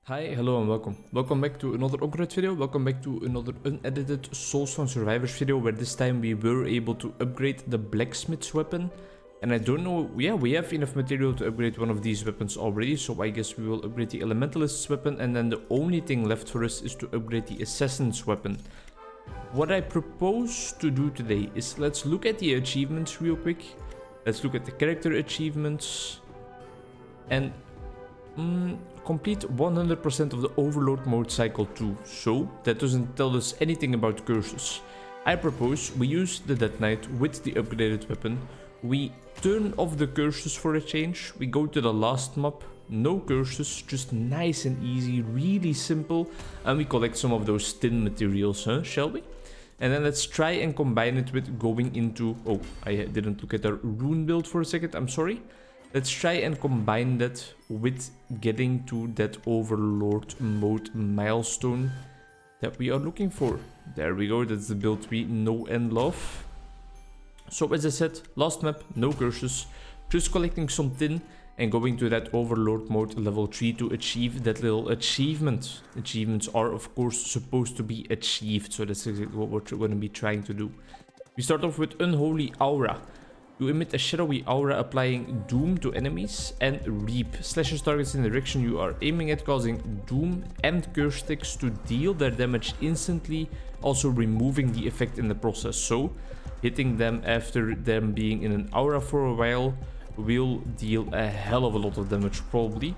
Hi, hello and welcome. Welcome back to another Onkruid video. Welcome back to another unedited Soulstone Survivors video where this time we were able to upgrade the blacksmith's weapon. And I don't know, yeah, we have enough material to upgrade one of these weapons already, so I guess we will upgrade the elementalist's weapon, and then the only thing left for us is to upgrade the assassin's weapon. What I propose to do today is let's look at the achievements real quick. Let's look at the character achievements and complete 100% of the overlord mode cycle 2. So that doesn't tell us anything about curses. I propose we use the Death Knight with the upgraded weapon. We turn off the curses for a change. We go to the last map. No curses, just nice and easy, really simple. And we collect some of those tin materials, shall we? And then let's try and combine it with going into... Oh, I didn't look at our rune build for a second, I'm sorry. Let's try and combine that with getting to that overlord mode milestone that we are looking for. There we go, that's the build we know and love. So as I said, last map, no curses, just collecting some tin and going to that overlord mode level 3 to achieve that little achievement. Achievements are of course supposed to be achieved, so that's exactly what we're going to be trying to do. We start off with Unholy Aura. You emit a shadowy aura applying doom to enemies, and reap slashes targets in the direction you are aiming at, causing doom and curse sticks to deal their damage instantly, also removing the effect in the process. So hitting them after them being in an aura for a while will deal a hell of a lot of damage probably.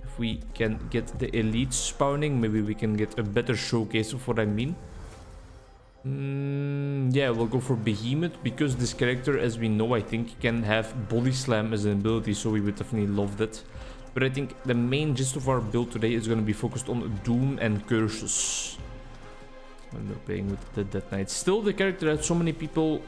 If we can get the elites spawning, maybe we can get a better showcase of what I mean. Yeah, we'll go for Behemoth because this character, as we know, I think can have Body Slam as an ability, so we would definitely love that. But I think the main gist of our build today is going to be focused on Doom and Curses. When we're playing with the Death Knight. Still, the character that so many people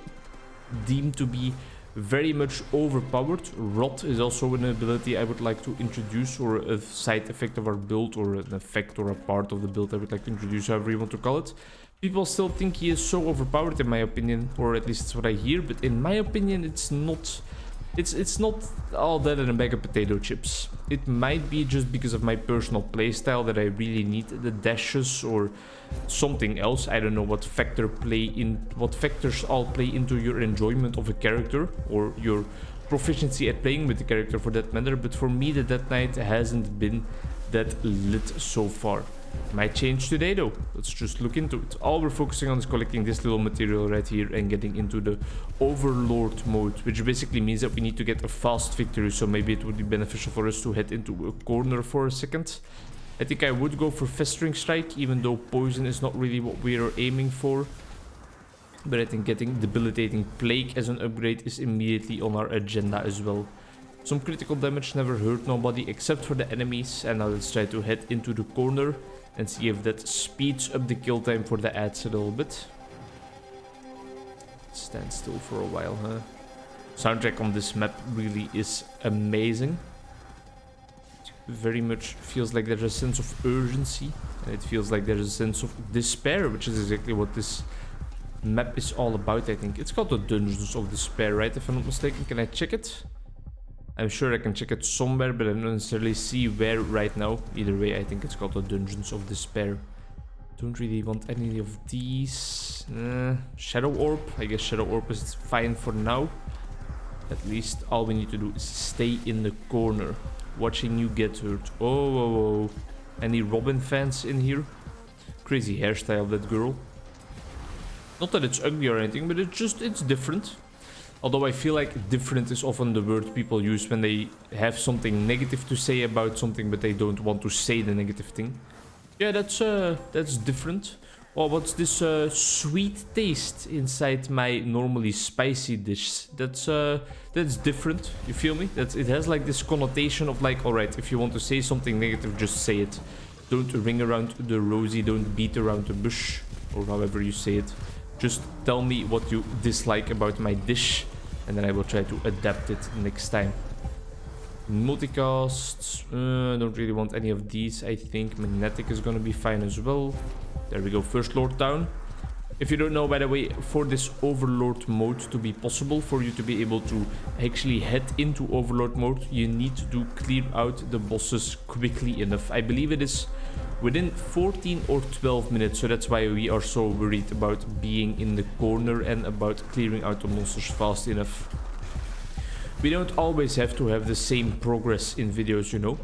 deem to be very much overpowered. Rot is also an ability I would like to introduce, or a side effect of our build, or an effect or a part of the build I would like to introduce, however you want to call it. People still think he is so overpowered in my opinion, or at least that's what I hear, but in my opinion it's not. It's not all that in a bag of potato chips. It might be just because of my personal playstyle that I really need the dashes or something else. I don't know what factors all play into your enjoyment of a character or your proficiency at playing with the character for that matter, but for me the Death Knight hasn't been that lit so far. Might change today though. Let's just look into it. All we're focusing on is collecting this little material right here and getting into the overlord mode, which basically means that we need to get a fast victory, so maybe it would be beneficial for us to head into a corner for a second. I think I would go for Festering Strike, even though poison is not really what we are aiming for. But I think getting Debilitating Plague as an upgrade is immediately on our agenda as well. Some critical damage never hurt nobody except for the enemies, and now let's try to head into the corner and see if that speeds up the kill time for the ads a little bit. Stand still for a while, huh? Soundtrack on this map really is amazing. It very much feels like there's a sense of urgency, and it feels like there's a sense of despair, which is exactly what this map is all about, I think. It's called the Dungeons of Despair, right? If I'm not mistaken. Can I check it? I'm sure I can check it somewhere, but I don't necessarily see where right now. Either way, I think it's called the Dungeons of Despair. Don't really want any of these. Shadow Orb. I guess Shadow Orb is fine for now. At least all we need to do is stay in the corner. Watching you get hurt. Oh. Any Robin fans in here? Crazy hairstyle, that girl. Not that it's ugly or anything, but it's different. Although I feel like different is often the word people use when they have something negative to say about something, but they don't want to say the negative thing. Yeah, that's different. Oh, what's this sweet taste inside my normally spicy dish? That's different. You feel me? It has like this connotation of like, alright, if you want to say something negative, just say it. Don't ring around the rosy, don't beat around the bush, or however you say it. Just tell me what you dislike about my dish, and then I will try to adapt it next time. Multicasts. Don't really want any of these. I think Magnetic is going to be fine as well. There we go. First Lord down. If you don't know, by the way, for this overlord mode to be possible, for you to be able to actually head into overlord mode, you need to clear out the bosses quickly enough. I believe it is within 14 or 12 minutes, so that's why we are so worried about being in the corner and about clearing out the monsters fast enough. We don't always have to have the same progress in videos, you know.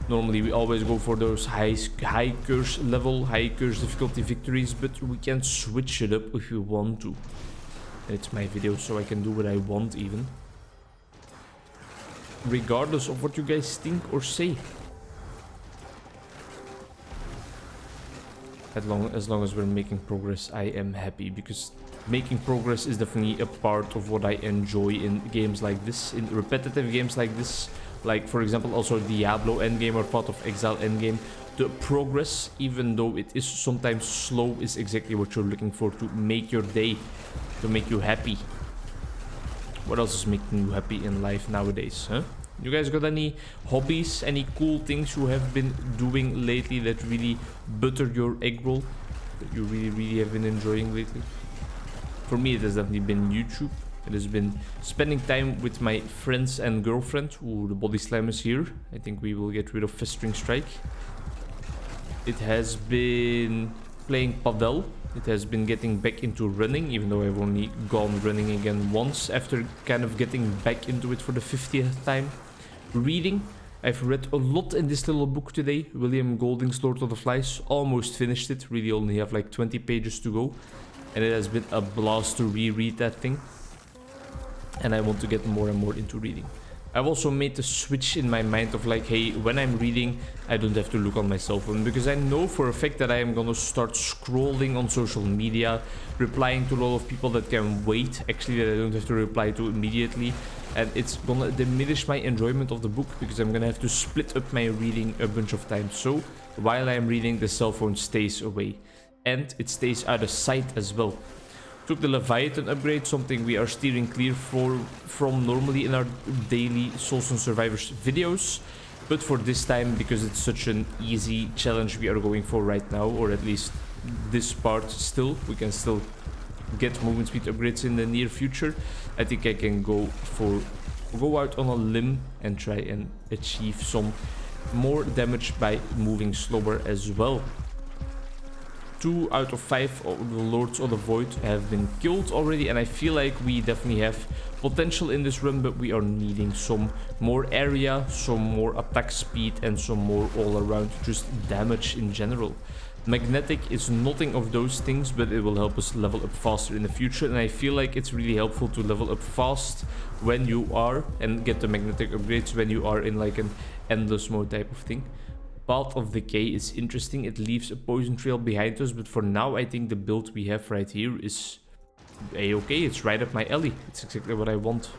Normally we always go for those high curse level, high curse difficulty victories, but we can switch it up if we want to. And it's my video, so I can do what I want even. Regardless of what you guys think or say. As long as we're making progress, I am happy, because making progress is definitely a part of what I enjoy in games like this, in repetitive games like this. Like, for example, also Diablo endgame or Path of Exile endgame. The progress, even though it is sometimes slow, is exactly what you're looking for to make your day, to make you happy. What else is making you happy in life nowadays, huh? You guys got any hobbies, any cool things you have been doing lately that really butter your egg roll? That you really have been enjoying lately? For me, it has definitely been YouTube. It has been spending time with my friends and girlfriend. Ooh, the body slam is here. I think we will get rid of Festering Strike. It has been playing padel. It has been getting back into running, even though I've only gone running again once after kind of getting back into it for the 50th time. Reading. I've read a lot in this little book today. William Golding's Lord of the Flies. Almost finished it. Really only have like 20 pages to go. And it has been a blast to reread that thing. And I want to get more and more into reading. I've also made the switch in my mind of like, hey, when I'm reading, I don't have to look on my cell phone, because I know for a fact that I am gonna start scrolling on social media, replying to a lot of people that can wait, actually, that I don't have to reply to immediately, and it's gonna diminish my enjoyment of the book, because I'm gonna have to split up my reading a bunch of times. So while I'm reading, the cell phone stays away, and it stays out of sight as well. Took the Leviathan upgrade, something we are steering clear from normally in our daily Soulstone Survivors videos. But for this time, because it's such an easy challenge we are going for right now, or at least this part still, we can still get movement speed upgrades in the near future. I think I can go out on a limb and try and achieve some more damage by moving slower as well. 2 out of 5 of the Lords of the Void have been killed already, and I feel like we definitely have potential in this run, but we are needing some more area, some more attack speed, and some more all-around just damage in general. Magnetic is nothing of those things, but it will help us level up faster in the future, and I feel like it's really helpful to level up fast when you are, and get the magnetic upgrades when you are in like an endless mode type of thing. Path of Decay is interesting. It leaves a poison trail behind us, but for now I think the build we have right here is a-okay. It's right up my alley. It's exactly what I want.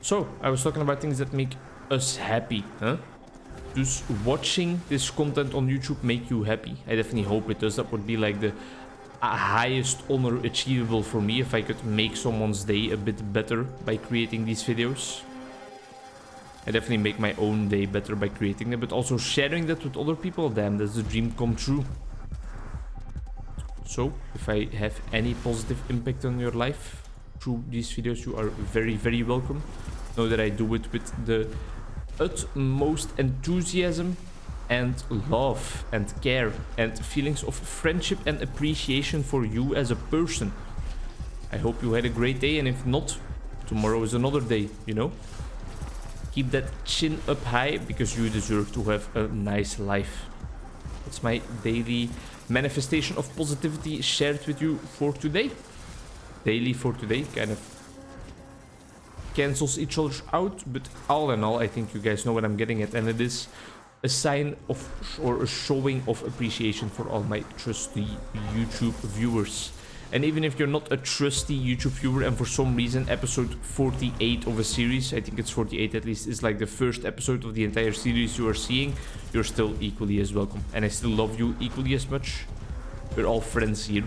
So, I was talking about things that make us happy, huh? Does watching this content on YouTube make you happy? I definitely hope it does. That would be like the highest honor achievable for me, if I could make someone's day a bit better by creating these videos. I definitely make my own day better by creating them, but also sharing that with other people. Damn, that's the dream come true. So, if I have any positive impact on your life through these videos, you are very, very welcome. Know that I do it with the utmost enthusiasm and love and care and feelings of friendship and appreciation for you as a person. I hope you had a great day, and if not, tomorrow is another day, you know? Keep that chin up high, because you deserve to have a nice life. It's my daily manifestation of positivity shared with you for today. Daily for today kind of cancels each other out, but all in all, I think you guys know what I'm getting at, and it is a sign of, or a showing of appreciation for all my trusty YouTube viewers. And even if you're not a trusty YouTube viewer, and for some reason episode 48 of a series, I think it's 48 at least, is like the first episode of the entire series you are seeing, you're still equally as welcome. And I still love you equally as much. We're all friends here.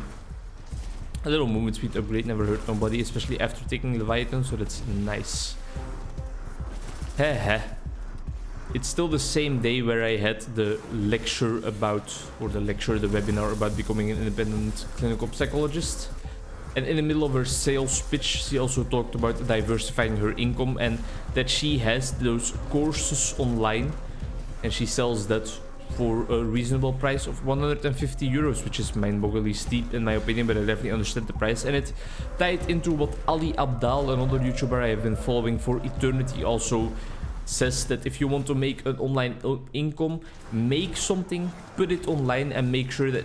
A little movement speed upgrade never hurt nobody, especially after taking Leviathan, so that's nice. Heh. It's still the same day where I had the lecture about, the webinar about becoming an independent clinical psychologist. And in the middle of her sales pitch, she also talked about diversifying her income and that she has those courses online and she sells that for a reasonable price of 150 euros, which is mind-bogglingly steep in my opinion, but I definitely understand the price. And it tied into what Ali Abdal, another YouTuber I have been following for eternity, also says, that if you want to make an online income, make something, put it online, and make sure that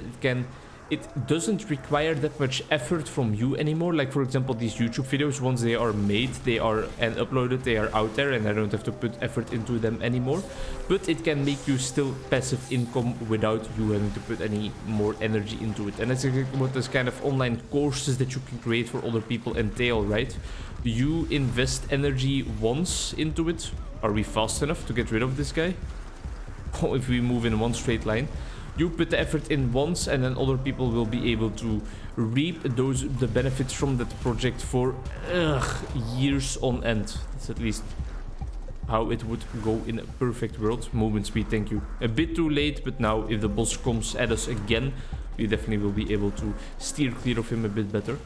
it doesn't require that much effort from you anymore. Like for example, these YouTube videos, once they are made, and uploaded, they are out there and I don't have to put effort into them anymore. But it can make you still passive income without you having to put any more energy into it. And that's exactly what this kind of online courses that you can create for other people entail, right? You invest energy once into it. Are we fast enough to get rid of this guy? Oh, if we move in one straight line. You put the effort in once and then other people will be able to reap the benefits from that project for years on end. That's at least how it would go in a perfect world. Movement speed, thank you. A bit too late, but now if the boss comes at us again, we definitely will be able to steer clear of him a bit better.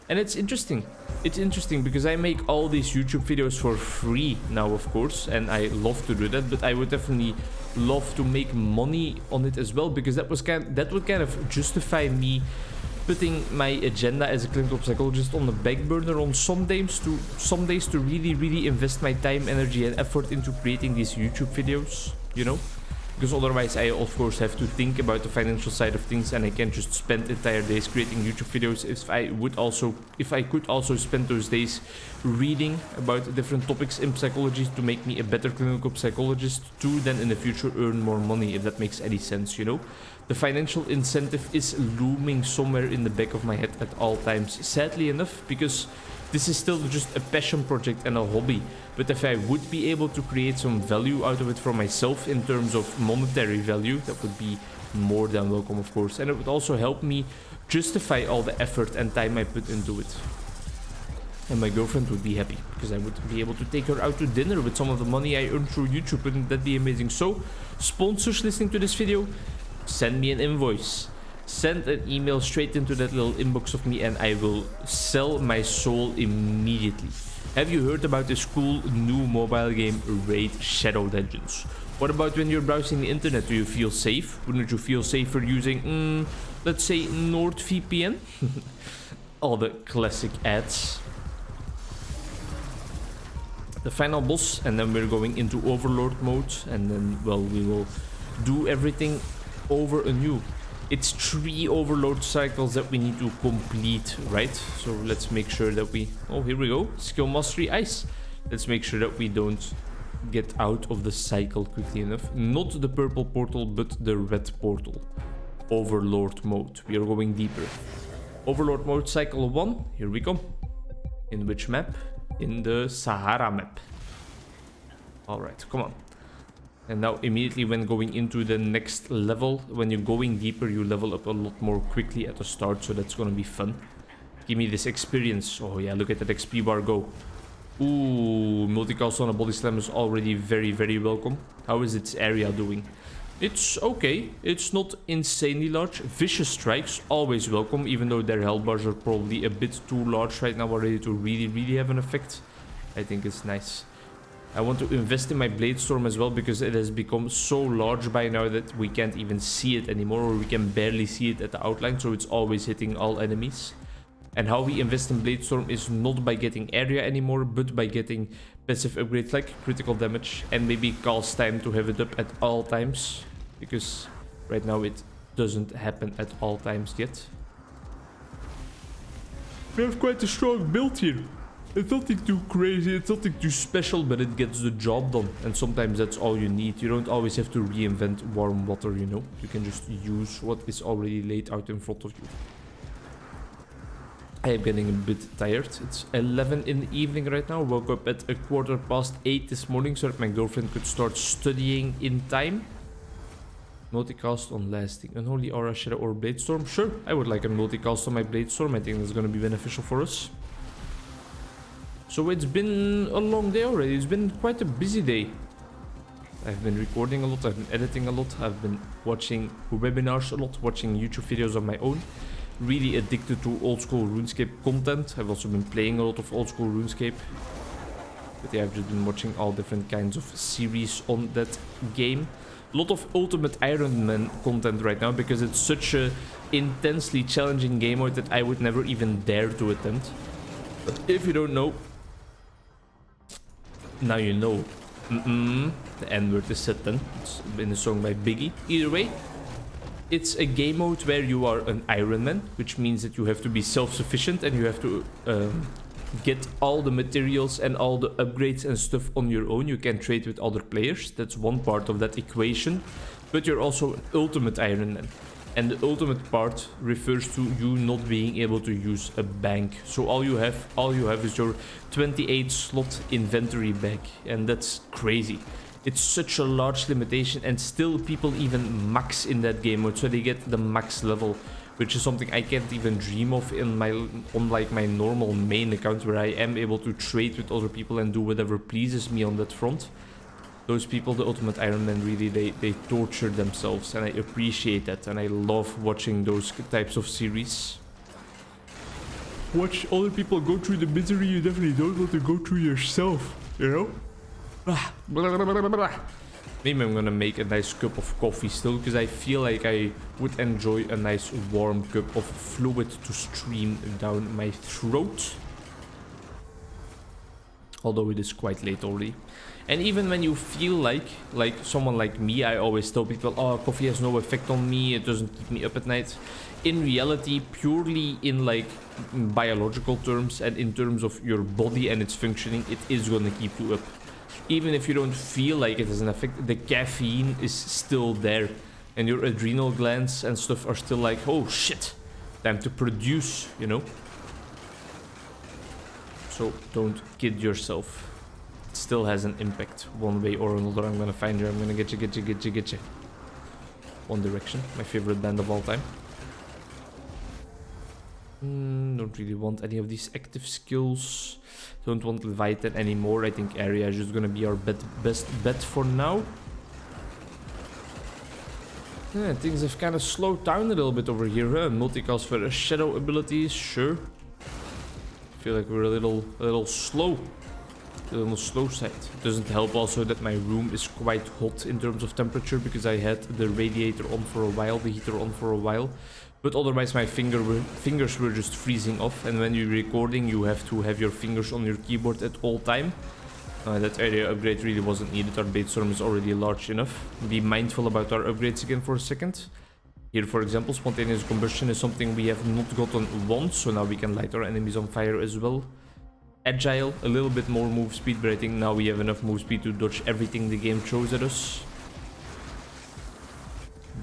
And it's interesting. It's interesting because I make all these YouTube videos for free now, of course, and I love to do that, but I would definitely love to make money on it as well, because that would kind of justify me putting my agenda as a clinical psychologist on the back burner on some days to really invest my time, energy, and effort into creating these YouTube videos, you know? Because otherwise I of course have to think about the financial side of things, and I can't just spend entire days creating YouTube videos. If I could also spend those days reading about different topics in psychology to make me a better clinical psychologist to then in the future earn more money, if that makes any sense, you know. The financial incentive is looming somewhere in the back of my head at all times, sadly enough, because this is still just a passion project and a hobby. But if I would be able to create some value out of it for myself in terms of monetary value, that would be more than welcome, of course. And it would also help me justify all the effort and time I put into it. And my girlfriend would be happy, because I would be able to take her out to dinner with some of the money I earn through YouTube. Wouldn't that be amazing? So, sponsors listening to this video, send me an invoice. Send an email straight into that little inbox of me and I will sell my soul immediately. Have you heard about this cool new mobile game, Raid Shadow Legends? What about when you're browsing the internet? Do you feel safe? Wouldn't you feel safer using, let's say, NordVPN? All the classic ads. The final boss, and then we're going into overlord mode, and then, well, we will do everything over anew. It's 3 overload cycles that we need to complete, right? So let's make sure that we... Oh, here we go. Skill mastery ice. Let's make sure that we don't get out of the cycle quickly enough. Not the purple portal, but the red portal. Overlord mode. We are going deeper. Overlord mode cycle 1. Here we go. In which map? In the Sahara map. Alright, come on. And now immediately when going into the next level, when you're going deeper, you level up a lot more quickly at the start, so that's gonna be fun. Give me this experience. Oh yeah, look at that XP bar go. Ooh, multicast on a body slam is already very welcome. How is its area doing? It's okay. It's not insanely large. Vicious strikes, always welcome, even though their health bars are probably a bit too large right now already to really have an effect. I think it's nice. I want to invest in my Blade Storm as well, because it has become so large by now that we can't even see it anymore, or we can barely see it at the outline, so it's always hitting all enemies. And how we invest in Blade Storm is not by getting area anymore, but by getting passive upgrades like critical damage and maybe cast time to have it up at all times, because right now it doesn't happen at all times yet. We have quite a strong build here. It's nothing too crazy, it's nothing too special, but it gets the job done. And sometimes that's all you need. You don't always have to reinvent warm water, you know. You can just use what is already laid out in front of you. I am getting a bit tired. It's 11 in the evening right now. Woke up at 8:15 this morning so that my girlfriend could start studying in time. Multicast on lasting. Unholy Aura, Shadow, or Blade Storm. Sure, I would like a multicast on my Blade Storm. I think that's going to be beneficial for us. So it's been a long day already. It's been quite a busy day. I've been recording a lot, I've been editing a lot, I've been watching webinars a lot, watching YouTube videos of my own. Really addicted to old school RuneScape content. I've also been playing a lot of old school RuneScape. But yeah, I've just been watching all different kinds of series on that game. A lot of Ultimate Iron Man content right now because it's such a intensely challenging game mode that I would never even dare to attempt. But if you don't know, now you know. The N-word is said then. It's in a song by Biggie. Either way, it's a game mode where you are an Iron Man, which means that you have to be self-sufficient and you have to get all the materials and all the upgrades and stuff on your own. You can trade with other players. That's one part of that equation. But you're also an Ultimate Iron Man. And the ultimate part refers to you not being able to use a bank. So all you have is your 28 slot inventory bank, and that's crazy. It's such a large limitation, and still people even max in that game mode, so they get the max level, which is something I can't even dream of in like my normal main account, where I am able to trade with other people and do whatever pleases me on that front. Those people, the Ultimate Iron Man, really, they torture themselves, and I appreciate that, and I love watching those types of series. Watch other people go through the misery you definitely don't want to go through yourself, you know? Maybe I'm gonna make a nice cup of coffee still, because I feel like I would enjoy a nice warm cup of fluid to stream down my throat. Although it is quite late already. And even when you feel like someone like me, I always tell people, oh, coffee has no effect on me, it doesn't keep me up at night. In reality, purely in like biological terms and in terms of your body and its functioning, it is gonna keep you up. Even if you don't feel like it has an effect, the caffeine is still there. And your adrenal glands and stuff are still like, oh shit, time to produce, you know? So don't kid yourself. It still has an impact one way or another. I'm gonna find you. I'm gonna get you. One Direction, my favorite band of all time. Don't really want any of these active skills. Don't want Leviathan anymore. I think area is just gonna be our best bet for now. Yeah, things have kind of slowed down a little bit over here. Multicast for shadow abilities, sure. Feel like we're a little slow. A little slow side. It doesn't help also that my room is quite hot in terms of temperature, because I had the radiator on for a while, the heater on for a while. But otherwise my fingers were just freezing off, and when you're recording you have to have your fingers on your keyboard at all time. That area upgrade really wasn't needed. Our bait storm is already large enough. Be mindful about our upgrades again for a second. Here, for example, spontaneous combustion is something we have not gotten once, so now we can light our enemies on fire as well. Agile, a little bit more move speed, but I think now we have enough move speed to dodge everything the game throws at us.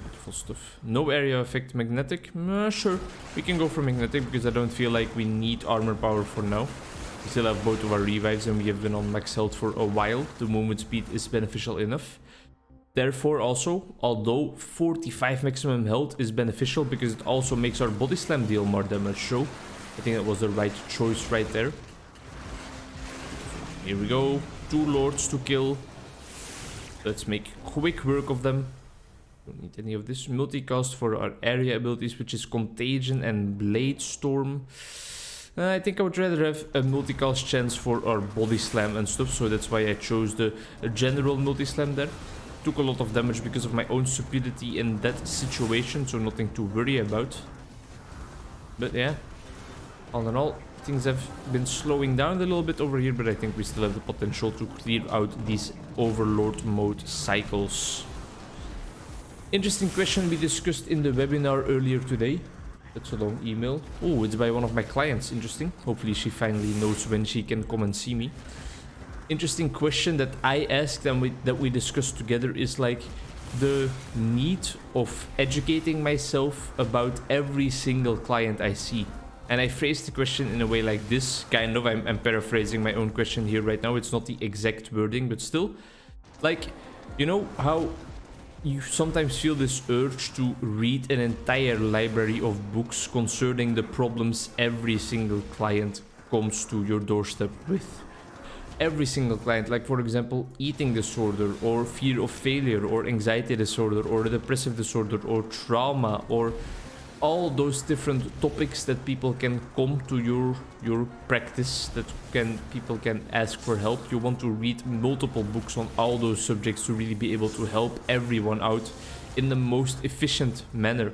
Beautiful stuff. No area effect magnetic? Sure, we can go for magnetic, because I don't feel like we need armor power for now. We still have both of our revives, and we have been on max health for a while. The movement speed is beneficial enough. Therefore also, although 45 maximum health is beneficial, because it also makes our body slam deal more damage, so I think that was the right choice right there. Here we go, 2 lords to kill. Let's make quick work of them. Don't need any of this. Multicast for our area abilities, which is Contagion and Blade Storm. I think I would rather have a multicast chance for our body slam and stuff, so that's why I chose the general multi-slam there. Took a lot of damage because of my own stupidity in that situation, so nothing to worry about. But yeah, all in all, things have been slowing down a little bit over here, but I think we still have the potential to clear out these overlord mode cycles. Interesting question we discussed in the webinar earlier today. That's a long email. Oh, it's by one of my clients. Interesting. Hopefully she finally knows when she can come and see me. Interesting question that I asked and that we discussed together is like the need of educating myself about every single client I see. And I phrased the question in a way like this, kind of. I'm paraphrasing my own question here right now. It's not the exact wording, but still. Like, you know how you sometimes feel this urge to read an entire library of books concerning the problems every single client comes to your doorstep with. every single client, like for example eating disorder or fear of failure or anxiety disorder or depressive disorder or trauma or all those different topics that people can come to your practice, that people can ask for help. You want to read multiple books on all those subjects to really be able to help everyone out in the most efficient manner.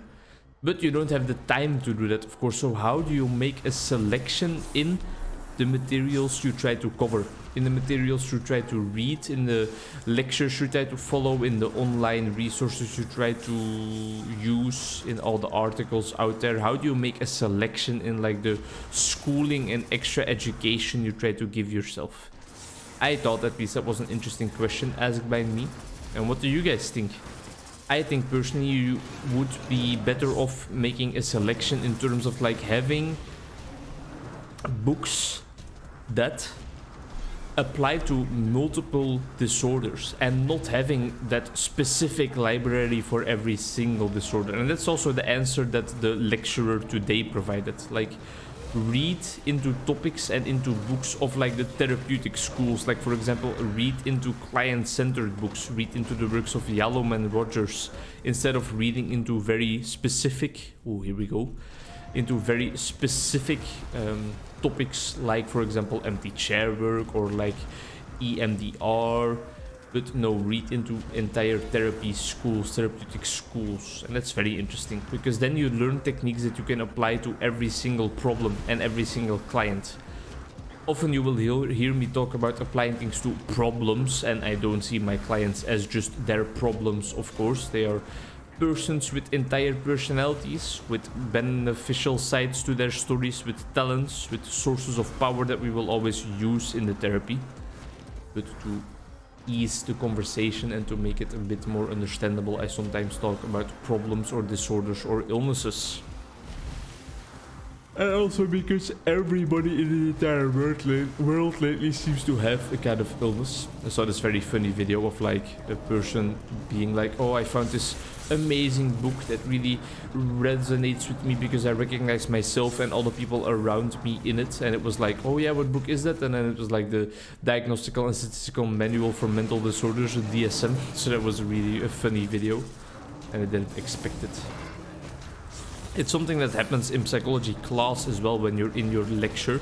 But you don't have the time to do that, of course. So how do you make a selection in the materials you try to cover, in the materials you try to read, in the lectures you try to follow, in the online resources you try to use, in all the articles out there? How do you make a selection in like the schooling and extra education you try to give yourself? I thought at least that was an interesting question asked by me. And what do you guys think? I think personally you would be better off making a selection in terms of like having books that apply to multiple disorders and not having that specific library for every single disorder. And that's also the answer that the lecturer today provided. Like, read into topics and into books of like the therapeutic schools. Like for example, read into client-centered books, read into the works of Yalom and Rogers, instead of reading into very specific, oh here we go, into very specific topics like for example empty chair work or like EMDR. But no, read into entire therapeutic schools. And that's very interesting, because then you learn techniques that you can apply to every single problem and every single client. Often you will hear me talk about applying things to problems, and I don't see my clients as just their problems, of course. They are persons with entire personalities, with beneficial sides to their stories, with talents, with sources of power that we will always use in the therapy. But to ease the conversation and to make it a bit more understandable, I sometimes talk about problems or disorders or illnesses. And also because everybody in the entire world lately seems to have a kind of illness. I saw this very funny video of like a person being like, oh, I found this amazing book that really resonates with me because I recognize myself and all the people around me in it. And it was like, oh yeah, what book is that? And then it was like the Diagnostical and Statistical Manual for Mental Disorders, DSM. So that was really a funny video, and I didn't expect it. It's something that happens in psychology class as well when you're in your lecture.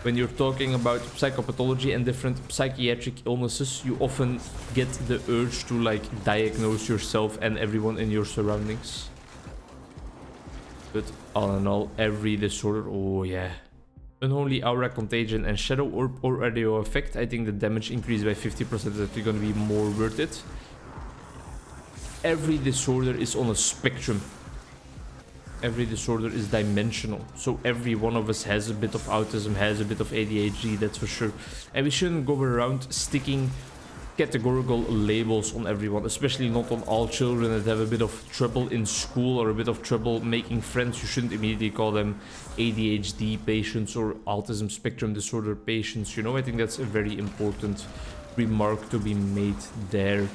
When you're talking about psychopathology and different psychiatric illnesses, you often get the urge to like diagnose yourself and everyone in your surroundings. But all in all, every disorder, oh yeah. Unholy aura, contagion, and shadow orb or radio effect, I think the damage increased by 50%, that is going to be more worth it. Every disorder is on a spectrum. Every disorder is dimensional, so every one of us has a bit of autism, has a bit of ADHD, that's for sure. And we shouldn't go around sticking categorical labels on everyone, especially not on all children that have a bit of trouble in school or a bit of trouble making friends. You shouldn't immediately call them ADHD patients or autism spectrum disorder patients, you know. I think that's a very important remark to be made there.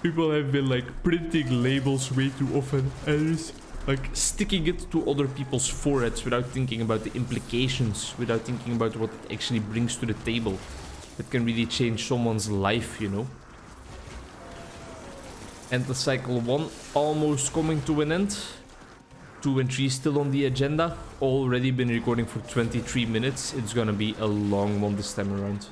People have been like printing labels way too often and just like sticking it to other people's foreheads without thinking about the implications, without thinking about what it actually brings to the table. It can really change someone's life, you know. And the cycle 1 almost coming to an end. 2 and 3 still on the agenda. Already been recording for 23 minutes. It's gonna be a long one this time around.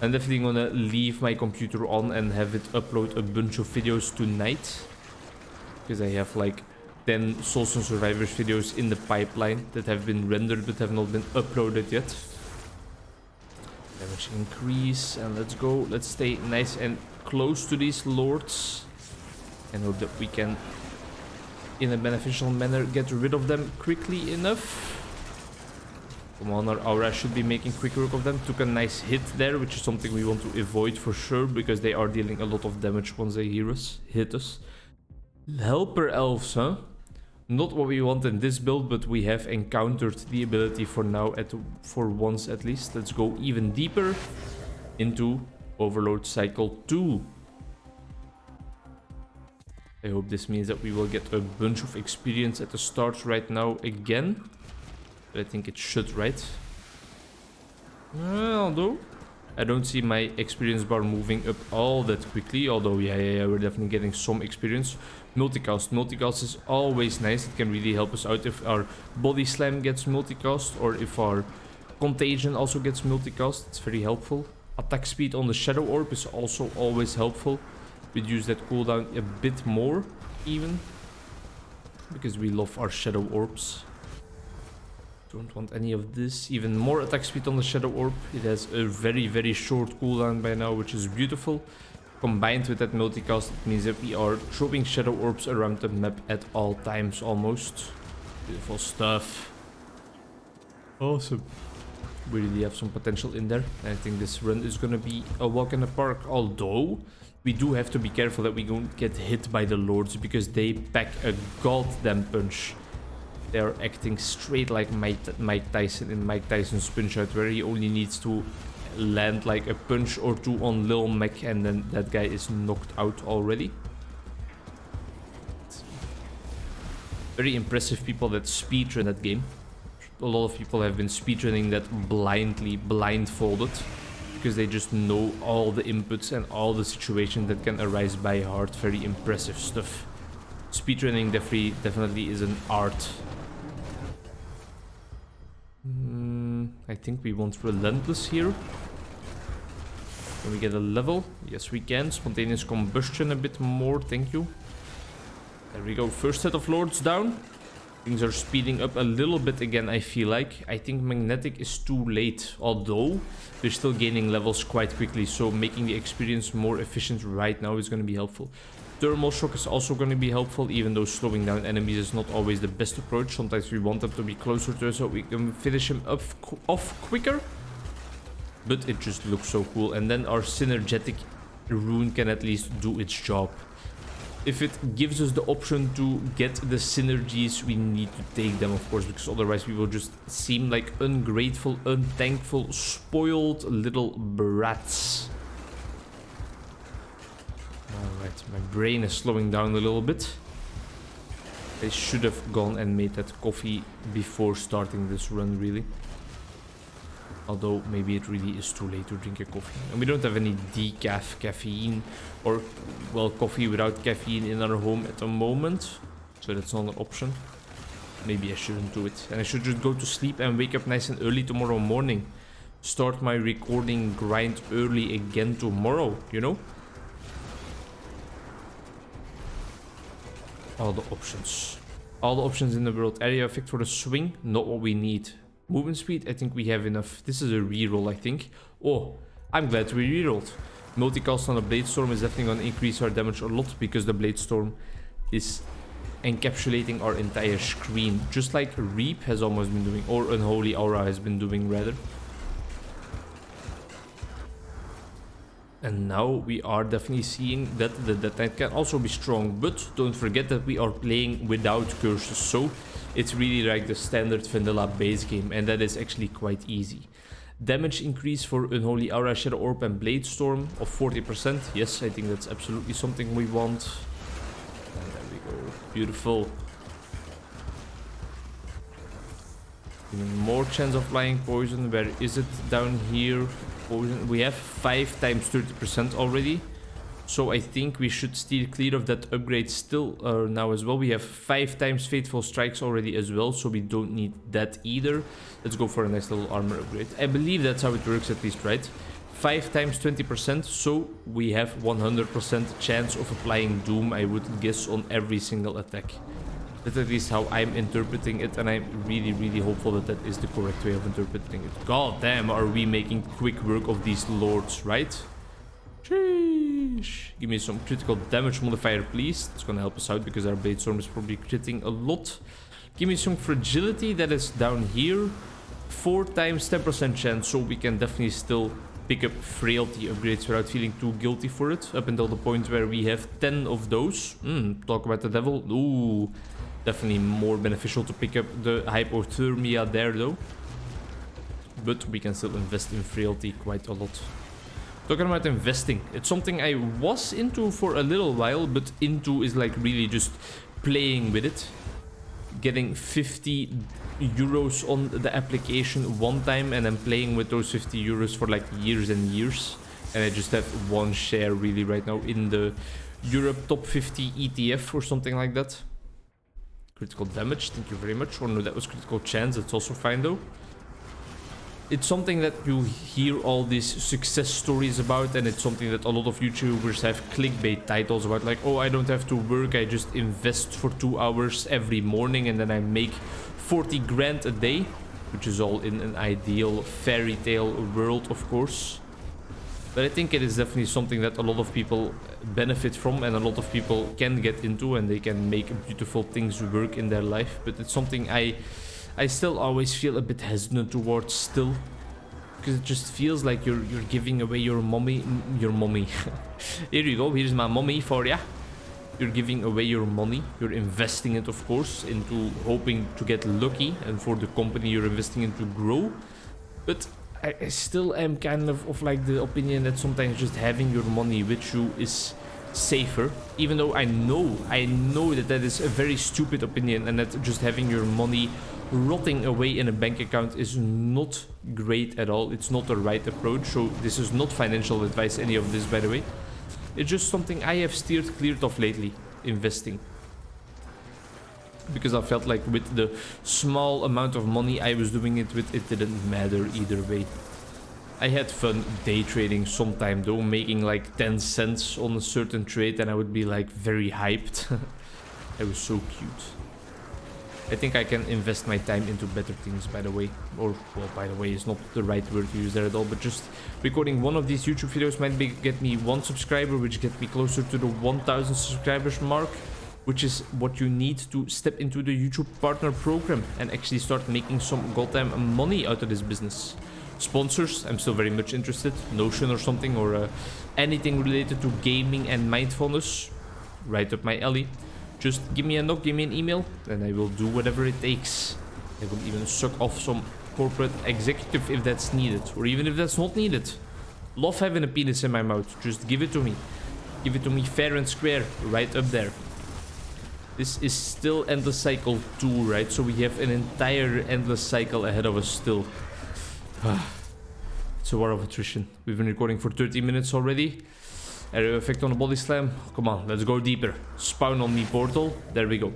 I'm definitely gonna leave my computer on and have it upload a bunch of videos tonight, because I have like 10 Soulstone Survivors videos in the pipeline that have been rendered but have not been uploaded yet. Damage increase, and let's go. Let's stay nice and close to these lords and hope that we can, in a beneficial manner, get rid of them quickly enough. Come on, our aura should be making quick work of them. Took a nice hit there, which is something we want to avoid for sure, because they are dealing a lot of damage once they hit us. Helper elves, huh? Not what we want in this build, but we have encountered the ability for now, for once at least. Let's go even deeper into Overlord Cycle 2. I hope this means that we will get a bunch of experience at the start right now again. But I think it should, right? Although I don't see my experience bar moving up all that quickly. Although, yeah, we're definitely getting some experience. Multicast. Multicast is always nice. It can really help us out if our body slam gets multicast or if our contagion also gets multicast. It's very helpful. Attack speed on the shadow orb is also always helpful. We'd use that cooldown a bit more even, because we love our shadow orbs. Don't want any of this. Even more attack speed on the shadow orb. It has a very short cooldown by now, which is beautiful. Combined with that multicast, it means that we are throwing shadow orbs around the map at all times almost. Beautiful stuff. Awesome. We really have some potential in there. I think this run is gonna be a walk in the park. Although we do have to be careful that we don't get hit by the lords, because they pack a goddamn punch. They are acting straight like Mike Tyson in Mike Tyson's Punch-Out, where he only needs to land like a punch or two on Lil Mac and then that guy is knocked out already. Very impressive people that speedrun that game. A lot of people have been speedrunning that blindfolded, because they just know all the inputs and all the situations that can arise by heart. Very impressive stuff. Speedrunning definitely is an art. I think we want Relentless here. Can we get a level? Yes, we can. Spontaneous Combustion a bit more, thank you. There we go. First set of lords down. Things are speeding up a little bit again, I feel like. I think Magnetic is too late, although they're still gaining levels quite quickly, so making the experience more efficient right now is going to be helpful. Thermal Shock is also going to be helpful, even though slowing down enemies is not always the best approach. Sometimes we want them to be closer to us so we can finish them off quicker. But it just looks so cool. And then our Synergetic Rune can at least do its job. If it gives us the option to get the synergies, we need to take them, of course, because otherwise we will just seem like ungrateful, unthankful, spoiled little brats. Alright, my brain is slowing down a little bit. I should have gone and made that coffee before starting this run, really. Although, maybe it really is too late to drink a coffee. And we don't have any decaf caffeine or, well, coffee without caffeine in our home at the moment. So that's not an option. Maybe I shouldn't do it. And I should just go to sleep and wake up nice and early tomorrow morning. Start my recording grind early again tomorrow, you know? All the options. All the options in the world. Area effect for the swing, not what we need. Movement speed, I think we have enough. This is a reroll, I think. Oh, I'm glad we rerolled. Multicast on a Blade Storm is definitely going to increase our damage a lot, because the Blade Storm is encapsulating our entire screen. Just like Reap has almost been doing, or Unholy Aura has been doing, rather. And now we are definitely seeing that the Death Knight can also be strong. But don't forget that we are playing without curses. So it's really like the standard vanilla base game. And that is actually quite easy. Damage increase for Unholy Aura, Shadow Orb and Blade Storm of 40%. Yes, I think that's absolutely something we want. And there we go. Beautiful. Even more chance of flying poison. Where is it? Down here. Poison. We have 5 times 30% already. So I think we should steer clear of that upgrade still now as well. We have 5 times Fateful Strikes already as well. So we don't need that either. Let's go for a nice little armor upgrade. I believe that's how it works, at least, right? 5 times 20%. So we have 100% chance of applying Doom, I would guess, on every single attack. That's at least how I'm interpreting it, and I'm really hopeful that that is the correct way of interpreting it. God damn, are we making quick work of these lords, right? Sheesh. Give me some critical damage modifier, please. It's gonna help us out because our Blade Storm is probably critting a lot. Give me some fragility, that is down here. 4 times 10% chance, so we can definitely still pick up frailty upgrades without feeling too guilty for it. Up until the point where we have 10 of those. Talk about the devil. Ooh. Definitely more beneficial to pick up the hypothermia there, though. But we can still invest in frailty quite a lot. Talking about investing, it's something I was into for a little while, but into is like really just playing with it. getting 50 euros on the application one time and then playing with those 50 euros for like years and years. And I just have one share really right now in the Europe top 50 ETF or something like that. Critical damage, thank you very much. Oh no, that was critical chance, that's also fine though. It's something that you hear all these success stories about, and it's something that a lot of YouTubers have clickbait titles about, like, oh, I don't have to work, I just invest for 2 hours every morning and then I make 40 grand a day, which is all in an ideal fairy tale world, of course. But I think it is definitely something that a lot of people benefit from and a lot of people can get into, and they can make beautiful things work in their life. But it's something I still always feel a bit hesitant towards still, because it just feels like you're giving away your mommy. Here you go, here's my mommy for ya. You're giving away your money, you're investing it, of course, into hoping to get lucky and for the company you're investing in to grow. But I still am kind of like the opinion that sometimes just having your money with you is safer, even though I know that is a very stupid opinion, and that just having your money rotting away in a bank account is not great at all. It's not the right approach. So this is not financial advice, any of this, by the way. It's just something I have steered clear of lately, investing, because I felt like with the small amount of money I was doing it with, it didn't matter either way. I had fun day trading sometime though, making like 10 cents on a certain trade, and I would be like very hyped. It was so cute. I think I can invest my time into better things, by the way. Or, well, by the way, is not the right word to use there at all, but just recording one of these YouTube videos might get me 1 subscriber, which gets me closer to the 1000 subscribers mark, which is what you need to step into the YouTube partner program and actually start making some goddamn money out of this business. Sponsors, I'm still very much interested. Notion or something, or anything related to gaming and mindfulness, right up my alley. Just give me a knock, give me an email, and I will do whatever it takes. I will even suck off some corporate executive if that's needed, or even if that's not needed. Love having a penis in my mouth, just give it to me. Give it to me fair and square, right up there. This is still Endless Cycle 2, right? So we have an entire Endless Cycle ahead of us still. It's a war of attrition. We've been recording for 30 minutes already. Area effect on the body slam. Come on, let's go deeper. Spawn on me portal. There we go.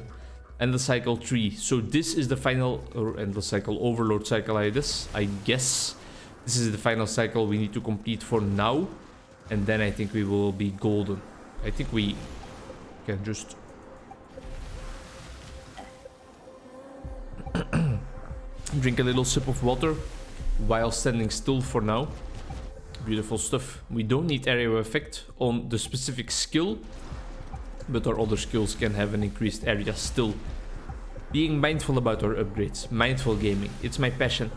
Endless Cycle 3. So this is the final, or Endless Cycle Overlord cycle, I guess. This is the final cycle we need to complete for now. And then I think we will be golden. I think we can just drink a little sip of water while standing still for now. Beautiful stuff. We don't need area effect on the specific skill, but our other skills can have an increased area still. Being mindful about our upgrades. Mindful gaming. It's my passion.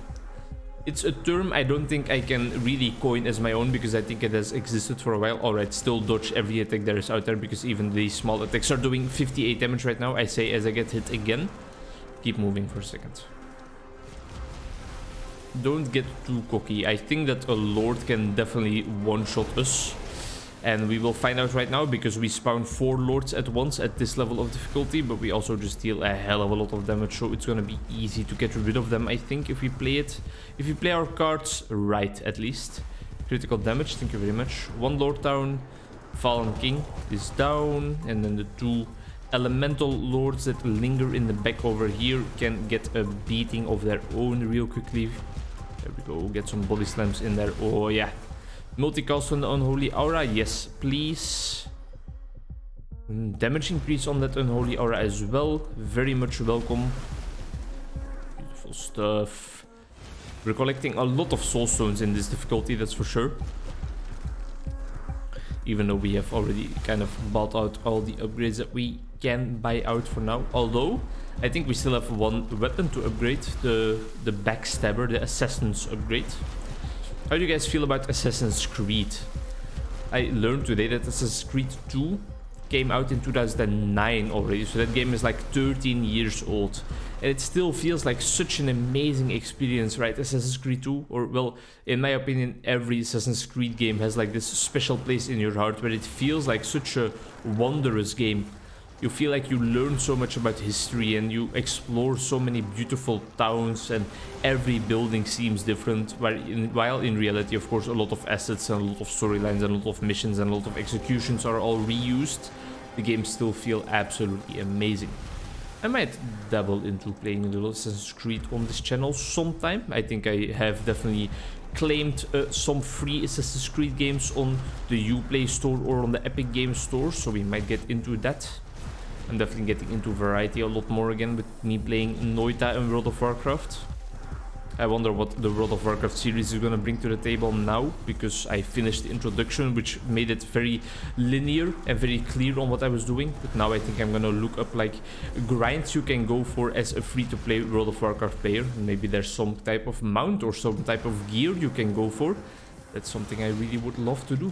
It's a term I don't think I can really coin as my own, because I think it has existed for a while. Alright, still dodge every attack there is out there, because even these small attacks are doing 58 damage right now. I say as I get hit again. Keep moving for a second. Don't get too cocky. I think that a lord can definitely one-shot us. And we will find out right now, because we spawn 4 lords at once at this level of difficulty. But we also just deal a hell of a lot of damage. So it's gonna be easy to get rid of them, I think, if we play it. If we play our cards right, at least. Critical damage, thank you very much. 1 lord down. Fallen king is down. And then the 2 elemental lords that linger in the back over here can get a beating of their own real quickly. There we go, get some body slams in there. Oh yeah. Multicast on the Unholy Aura, yes please. Damage increase on that Unholy Aura as well. Very much welcome. Beautiful stuff. We're collecting a lot of soulstones in this difficulty, that's for sure. Even though we have already kind of bought out all the upgrades that we can buy out for now. Although, I think we still have 1 weapon to upgrade. The Backstabber, the Assassin's upgrade. How do you guys feel about Assassin's Creed? I learned today that Assassin's Creed 2 came out in 2009 already. So that game is like 13 years old. And it still feels like such an amazing experience, right? Assassin's Creed 2, or well, in my opinion, every Assassin's Creed game has like this special place in your heart where it feels like such a wondrous game. You feel like you learn so much about history and you explore so many beautiful towns, and every building seems different, while in reality, of course, a lot of assets and a lot of storylines and a lot of missions and a lot of executions are all reused. The games still feel absolutely amazing. I might dabble into playing a little Assassin's Creed on this channel sometime. I think I have definitely claimed some free Assassin's Creed games on the Uplay store or on the Epic Games store, so we might get into that. I'm definitely getting into variety a lot more again with me playing Noita and World of Warcraft. I wonder what the World of Warcraft series is going to bring to the table now, because I finished the introduction, which made it very linear and very clear on what I was doing. But now I think I'm going to look up like grinds you can go for as a free-to-play World of Warcraft player. Maybe there's some type of mount or some type of gear you can go for. That's something I really would love to do.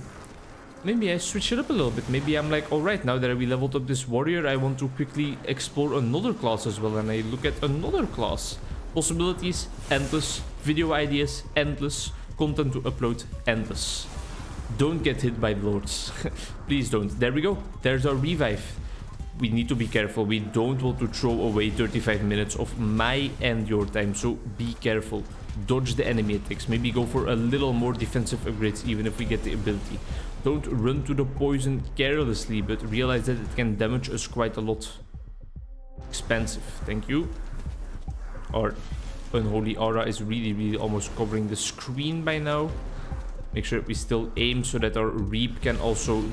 Maybe I switch it up a little bit. Maybe I'm like, alright, now that we leveled up this warrior, I want to quickly explore another class as well, and I look at another class. Possibilities, endless. Video ideas, endless. Content to upload, endless. Don't get hit by lords. Please don't. There we go. There's our revive. We need to be careful. We don't want to throw away 35 minutes of my and your time, so be careful. Dodge the enemy attacks. Maybe go for a little more defensive upgrades, even if we get the ability. Don't run to the poison carelessly, but realize that it can damage us quite a lot. Expensive. Thank you. Our unholy aura is really almost covering the screen by now. Make sure we still aim so that our reap can also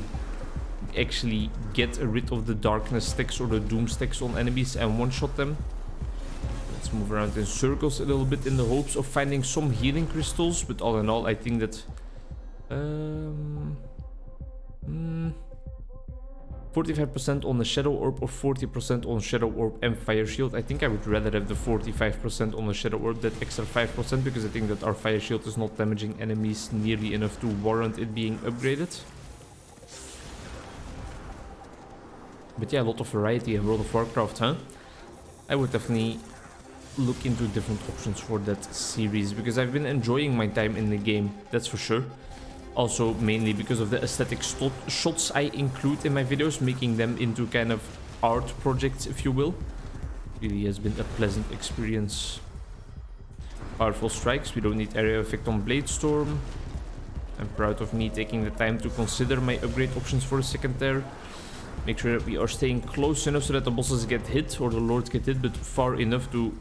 actually get rid of the darkness stacks or the doom stacks on enemies and one-shot them. Let's move around in circles a little bit in the hopes of finding some healing crystals, but all in all I think that 45% on the Shadow Orb or 40% on Shadow Orb and Fire Shield. I think I would rather have the 45% on the Shadow Orb, that extra 5%, because I think that our Fire Shield is not damaging enemies nearly enough to warrant it being upgraded. But yeah, a lot of variety in World of Warcraft, huh? I would definitely look into different options for that series, because I've been enjoying my time in the game, that's for sure. Also, mainly because of the aesthetic shots I include in my videos, making them into kind of art projects, if you will. Really has been a pleasant experience. Powerful strikes. We don't need area effect on Bladestorm. I'm proud of me taking the time to consider my upgrade options for a second there. Make sure that we are staying close enough so that the bosses get hit, or the lords get hit, but far enough to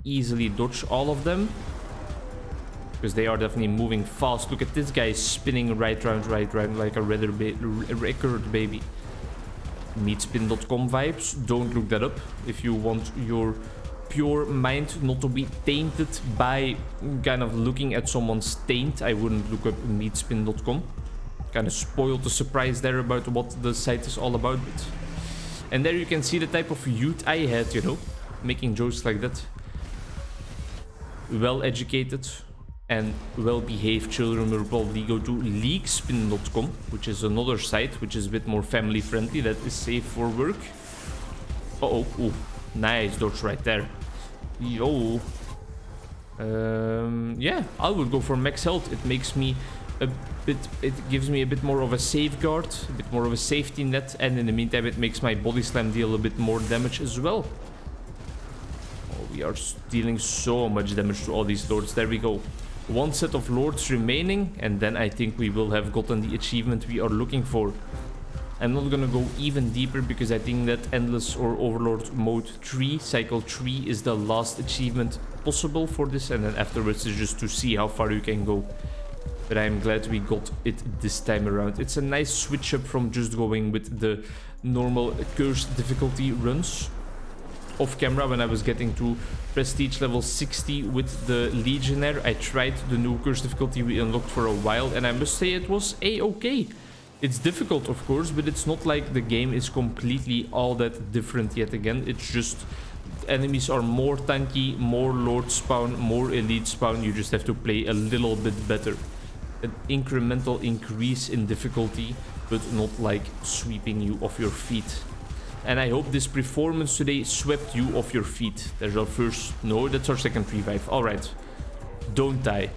easily dodge all of them. Because they are definitely moving fast. Look at this guy spinning right round like a record baby. Meatspin.com vibes. Don't look that up if you want your pure mind not to be tainted by kind of looking at someone's taint. I wouldn't look up meatspin.com. Kind of spoiled the surprise there about what the site is all about. But... and there you can see the type of youth I had, you know, making jokes like that. Well educated and well-behaved children will probably go to leakspin.com, which is another site which is a bit more family friendly, that is safe for work. Uh-oh. Ooh, nice dodge right there. Yo. Yeah, I would go for max health. It makes me a bit, it gives me a bit more of a safeguard, a bit more of a safety net, and in the meantime it makes my body slam deal a bit more damage as well. Oh, we are dealing so much damage to all these lords. There we go. One set of lords remaining, and then I think we will have gotten the achievement we are looking for. I'm not gonna go even deeper because I think that Endless or Overlord Mode 3, Cycle 3 is the last achievement possible for this, and then afterwards is just to see how far you can go. But I'm glad we got it this time around. It's a nice switch up from just going with the normal cursed difficulty runs. Off camera, when I was getting to prestige level 60 with the Legionnaire, I tried the new curse difficulty we unlocked for a while, and I must say it was a-okay. It's difficult, of course, but it's not like the game is completely all that different yet again. It's just enemies are more tanky, more lord spawn, more elite spawn. You just have to play a little bit better. An incremental increase in difficulty, but not like sweeping you off your feet. And I hope this performance today swept you off your feet. There's our first... no, that's our second revive. Alright. Don't die.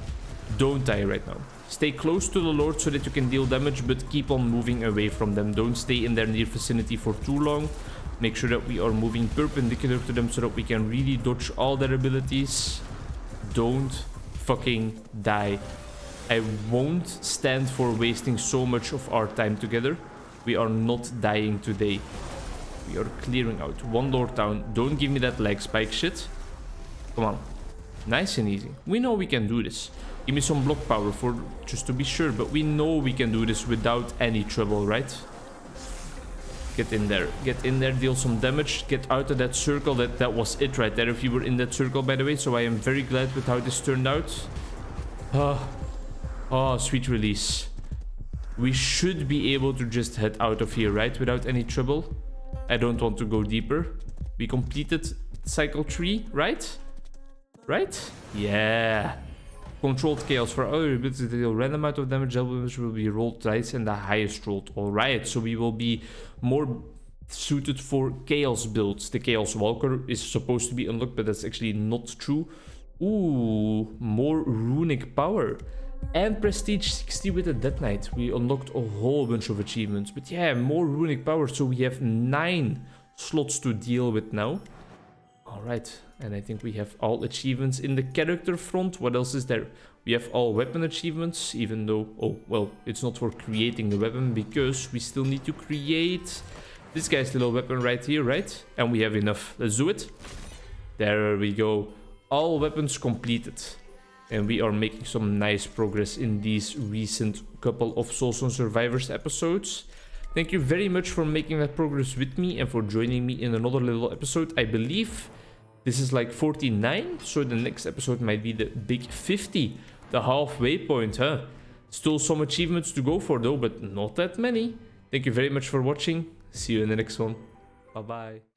Don't die right now. Stay close to the Lord so that you can deal damage, but keep on moving away from them. Don't stay in their near vicinity for too long. Make sure that we are moving perpendicular to them so that we can really dodge all their abilities. Don't fucking die. I won't stand for wasting so much of our time together. We are not dying today. We are clearing out. One Lord down. Don't give me that leg spike shit. Come on. Nice and easy. We know we can do this. Give me some block power for just to be sure, but we know we can do this without any trouble, right? Get in there. Get in there, deal some damage. Get out of that circle. That was it right there if you were in that circle, by the way. So I am very glad with how this turned out. Oh, sweet release. We should be able to just head out of here, right? Without any trouble. I don't want to go deeper. We completed cycle 3, right? Right? Yeah. Controlled chaos for other abilities to deal random amount of damage. Which will be rolled twice and the highest rolled. Alright, so we will be more suited for chaos builds. The Chaos Walker is supposed to be unlocked, but that's actually not true. Ooh, more runic power. And prestige 60 with the Death Knight. We unlocked a whole bunch of achievements. But yeah, more runic power. So we have 9 slots to deal with now. Alright, and I think we have all achievements in the character front. What else is there? We have all weapon achievements, even though... Oh, well, it's not for creating the weapon, because we still need to create this guy's little weapon right here, right? And we have enough. Let's do it. There we go. All weapons completed. And we are making some nice progress in these recent couple of Soulstone Survivors episodes. Thank you very much for making that progress with me and for joining me in another little episode. I believe this is like 49, so the next episode might be the big 50, the halfway point, huh? Still some achievements to go for though, but not that many. Thank you very much for watching. See you in the next one. Bye-bye.